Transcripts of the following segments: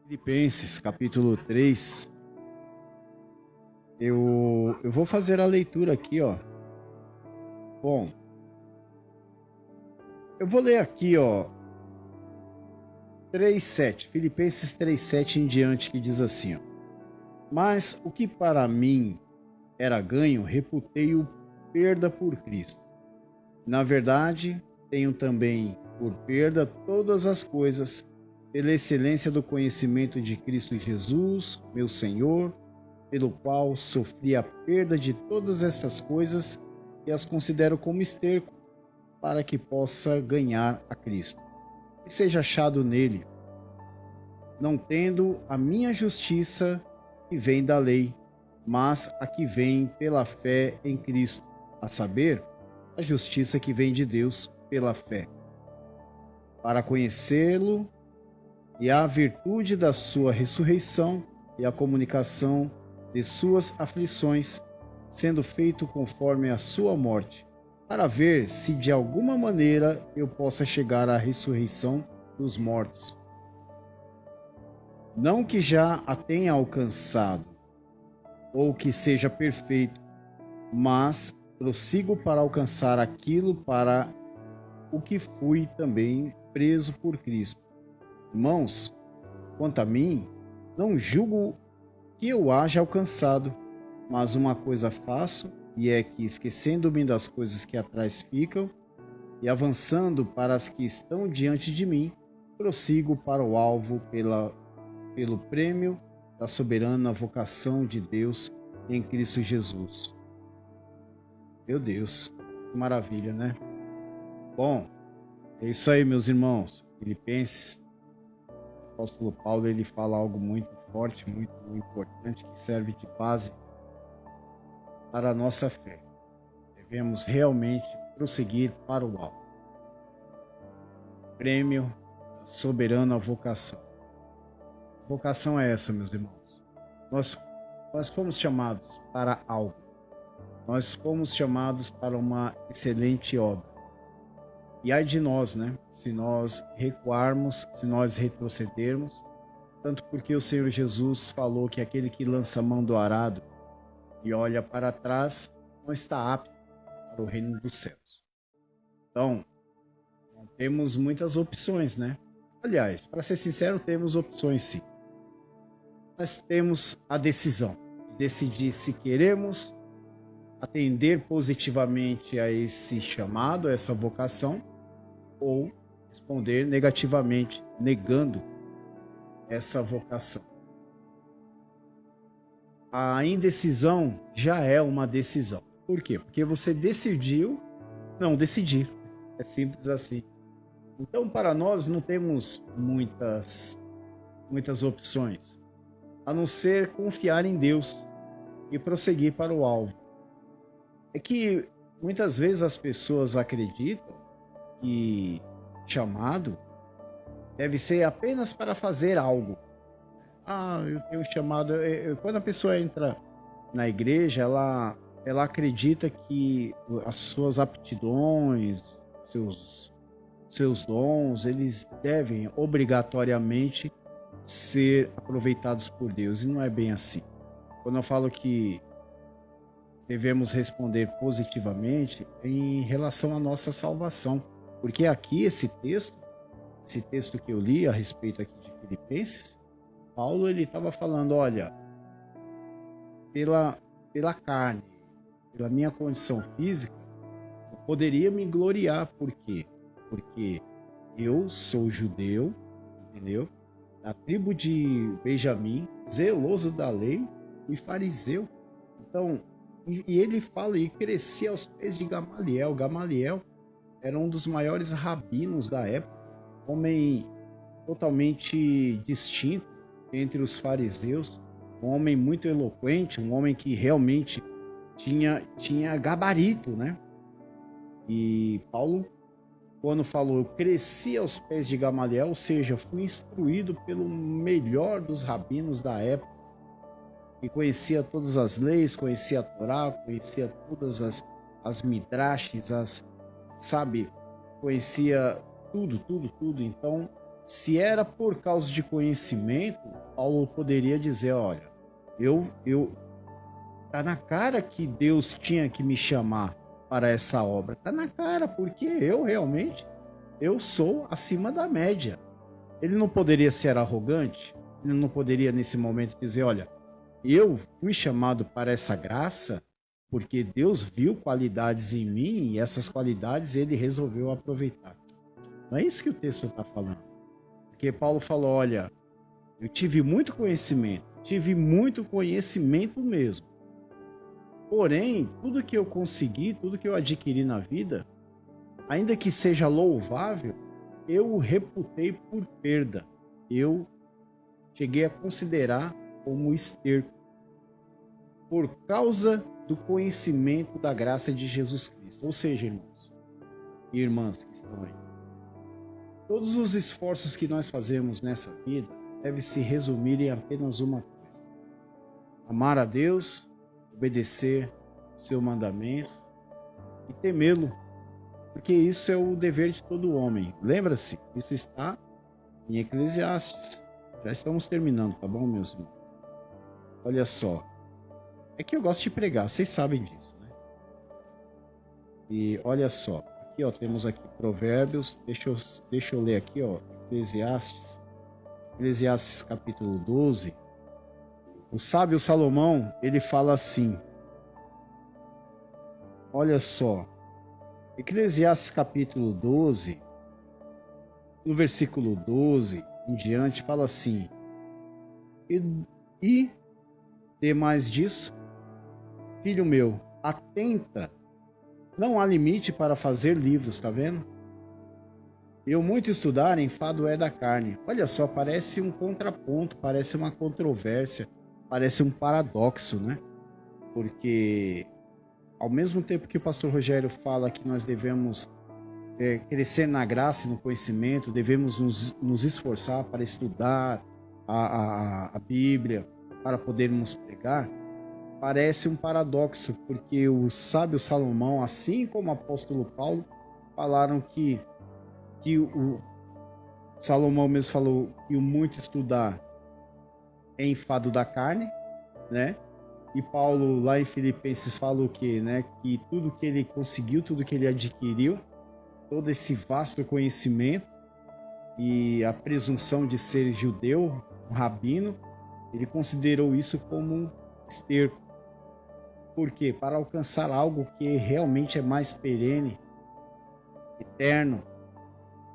Filipenses, capítulo 3. Eu vou fazer a leitura aqui, ó. Bom, eu vou ler aqui, ó, 3:7, Filipenses 3:7 em diante, que diz assim, ó: Mas o que para mim era ganho, reputei-o perda por Cristo. Na verdade, tenho também por perda todas as coisas, pela excelência do conhecimento de Cristo Jesus, meu Senhor, pelo qual sofri a perda de todas estas coisas e as considero como esterco, para que possa ganhar a Cristo e seja achado nele, não tendo a minha justiça que vem da lei, mas a que vem pela fé em Cristo, a saber, a justiça que vem de Deus pela fé, para conhecê-lo e a virtude da sua ressurreição e a comunicação de suas aflições, sendo feito conforme a sua morte, para ver se de alguma maneira eu possa chegar à ressurreição dos mortos. Não que já a tenha alcançado, ou que seja perfeito, mas prossigo para alcançar aquilo para o que fui também preso por Cristo. Irmãos, quanto a mim, não julgo que eu haja alcançado, mas uma coisa faço, e é que, esquecendo-me das coisas que atrás ficam, e avançando para as que estão diante de mim, prossigo para o alvo pelo prêmio da soberana vocação de Deus em Cristo Jesus. Meu Deus, que maravilha, né? Bom, é isso aí, meus irmãos. Filipenses, o apóstolo Paulo, ele fala algo muito forte, muito importante, que serve de base para a nossa fé. Devemos realmente prosseguir para o alvo. Prêmio da soberana vocação. A vocação é essa, meus irmãos. Nós fomos chamados para algo. Nós fomos chamados para uma excelente obra. E ai de nós, né? Se nós recuarmos, se nós retrocedermos, tanto porque o Senhor Jesus falou que aquele que lança a mão do arado e olha para trás não está apto para o reino dos céus. Então, não temos muitas opções, né? Aliás, para ser sincero, temos opções sim. Nós temos a decisão de decidir se queremos atender positivamente a esse chamado, a essa vocação, ou responder negativamente, negando essa vocação. A indecisão já é uma decisão. Por quê? Porque você decidiu não decidir. É simples assim. Então, para nós, não temos muitas opções, a não ser confiar em Deus e prosseguir para o alvo. É que muitas vezes as pessoas acreditam que chamado deve ser apenas para fazer algo. Eu tenho chamado. Quando a pessoa entra na igreja, ela acredita que as suas aptidões, seus dons, eles devem obrigatoriamente ser aproveitados por Deus. E não é bem assim. Quando eu falo que devemos responder positivamente em relação à nossa salvação. Porque aqui esse texto que eu li a respeito aqui de Filipenses, Paulo ele estava falando, olha, pela carne, pela minha condição física, eu poderia me gloriar. Por quê? Porque eu sou judeu, entendeu? Da tribo de Benjamim, zeloso da lei e fariseu. Então, e ele fala, e crescia aos pés de Gamaliel. Gamaliel era um dos maiores rabinos da época, homem totalmente distinto entre os fariseus, um homem muito eloquente, um homem que realmente tinha gabarito, né? E Paulo, quando falou, eu cresci aos pés de Gamaliel, ou seja, fui instruído pelo melhor dos rabinos da época, que conhecia todas as leis, conhecia a Torá, conhecia todas as midrashes, conhecia tudo. Então, se era por causa de conhecimento, Paulo poderia dizer, olha, tá na cara que Deus tinha que me chamar para essa obra. Tá na cara, porque eu sou acima da média. Ele não poderia ser arrogante? Ele não poderia nesse momento dizer, olha, eu fui chamado para essa graça porque Deus viu qualidades em mim e essas qualidades ele resolveu aproveitar. Não é isso que o texto está falando. Porque Paulo falou, olha, eu tive muito conhecimento mesmo. Porém, tudo que eu consegui, tudo que eu adquiri na vida, ainda que seja louvável, eu o reputei por perda. Eu cheguei a considerar como esterco. Por causa do conhecimento da graça de Jesus Cristo. Ou seja, irmãos e irmãs que estão aí, todos os esforços que nós fazemos nessa vida devem se resumir em apenas uma coisa: amar a Deus, obedecer o seu mandamento e temê-lo, porque isso é o dever de todo homem. Lembra-se, isso está em Eclesiastes. Já estamos terminando, tá bom, meus irmãos? Olha só, é que eu gosto de pregar, vocês sabem disso, né? E olha só, aqui ó, temos aqui Provérbios, deixa eu ler aqui ó, Eclesiastes capítulo 12. O sábio Salomão, ele fala assim, olha só, Eclesiastes capítulo 12, no versículo 12 em diante, fala assim, e demais disso, filho meu, atenta, não há limite para fazer livros, tá vendo? Eu muito estudar, enfado é da carne. Olha só, parece um contraponto, parece uma controvérsia, parece um paradoxo, né? Porque ao mesmo tempo que o pastor Rogério fala que nós devemos crescer na graça e no conhecimento, devemos nos esforçar para estudar a Bíblia, para podermos pregar, parece um paradoxo, porque o sábio Salomão, assim como o apóstolo Paulo, falaram que o Salomão mesmo falou que o muito estudar é enfado da carne, né? E Paulo lá em Filipenses fala o quê, né? Que tudo que ele conseguiu, tudo que ele adquiriu, todo esse vasto conhecimento e a presunção de ser judeu, um rabino, ele considerou isso como um esterco. Por quê? Para alcançar algo que realmente é mais perene, eterno,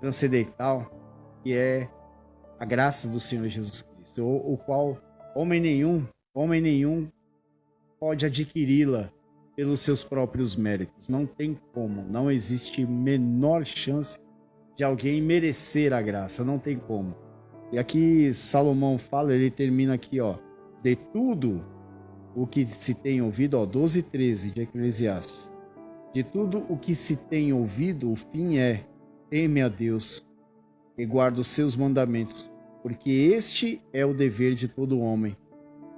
transcendental, que é a graça do Senhor Jesus Cristo, o qual homem nenhum pode adquiri-la pelos seus próprios méritos. Não tem como, não existe menor chance de alguém merecer a graça, não tem como. E aqui Salomão fala, ele termina aqui, ó, de tudo o que se tem ouvido, ó, 12:13 de Eclesiastes. De tudo o que se tem ouvido, o fim é: teme a Deus e guarda os seus mandamentos, porque este é o dever de todo homem.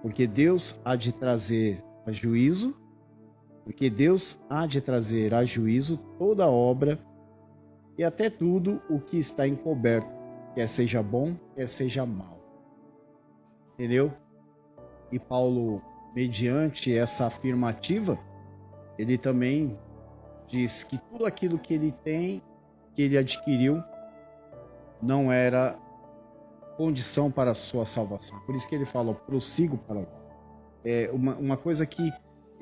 Porque Deus há de trazer a juízo, toda obra e até tudo o que está encoberto, quer seja bom, quer seja mal. Entendeu? E Paulo, mediante essa afirmativa, ele também diz que tudo aquilo que ele tem, que ele adquiriu, não era condição para a sua salvação. Por isso que ele fala, prossigo para lá. É uma coisa que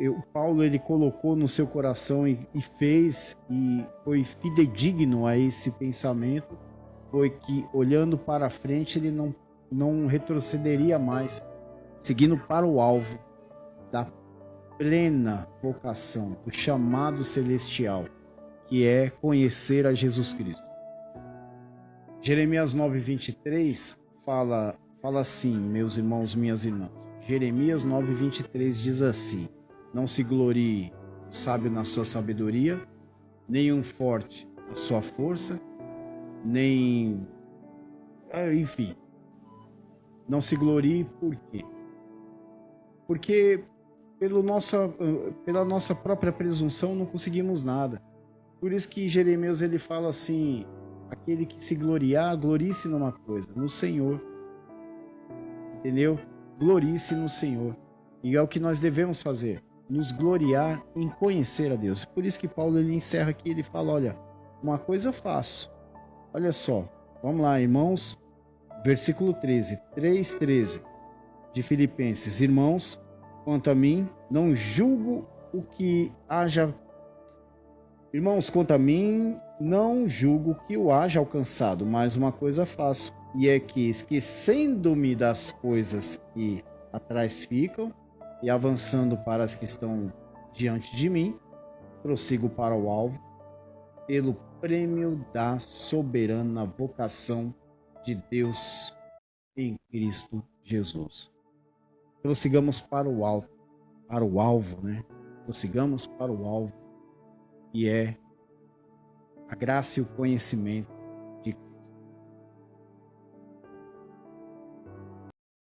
o Paulo ele colocou no seu coração e fez, e foi fidedigno a esse pensamento, foi que olhando para frente ele não retrocederia mais, seguindo para o alvo da plena vocação, do chamado celestial, que é conhecer a Jesus Cristo. Jeremias 9:23 fala assim, meus irmãos, minhas irmãs. Jeremias 9:23 diz assim: não se glorie o sábio na sua sabedoria, nem um forte na sua força, nem... enfim. Não se glorie por quê? Porque pela nossa própria presunção não conseguimos nada. Por isso que Jeremias ele fala assim, aquele que se gloriar, glorie-se numa coisa, no Senhor. Entendeu? Glorie-se no Senhor. E é o que nós devemos fazer, nos gloriar em conhecer a Deus. Por isso que Paulo ele encerra aqui, ele fala, olha, uma coisa eu faço. Olha só, vamos lá, irmãos, versículo 13, 3:13 de Filipenses. Irmãos, quanto a mim, não julgo o que haja... Irmãos, quanto a mim, não julgo que o haja alcançado, mas uma coisa faço, e é que, esquecendo-me das coisas que atrás ficam, e avançando para as que estão diante de mim, prossigo para o alvo, pelo prêmio da soberana vocação de Deus em Cristo Jesus. Prossigamos para o alvo, né? Prossigamos para o alvo, que é a graça e o conhecimento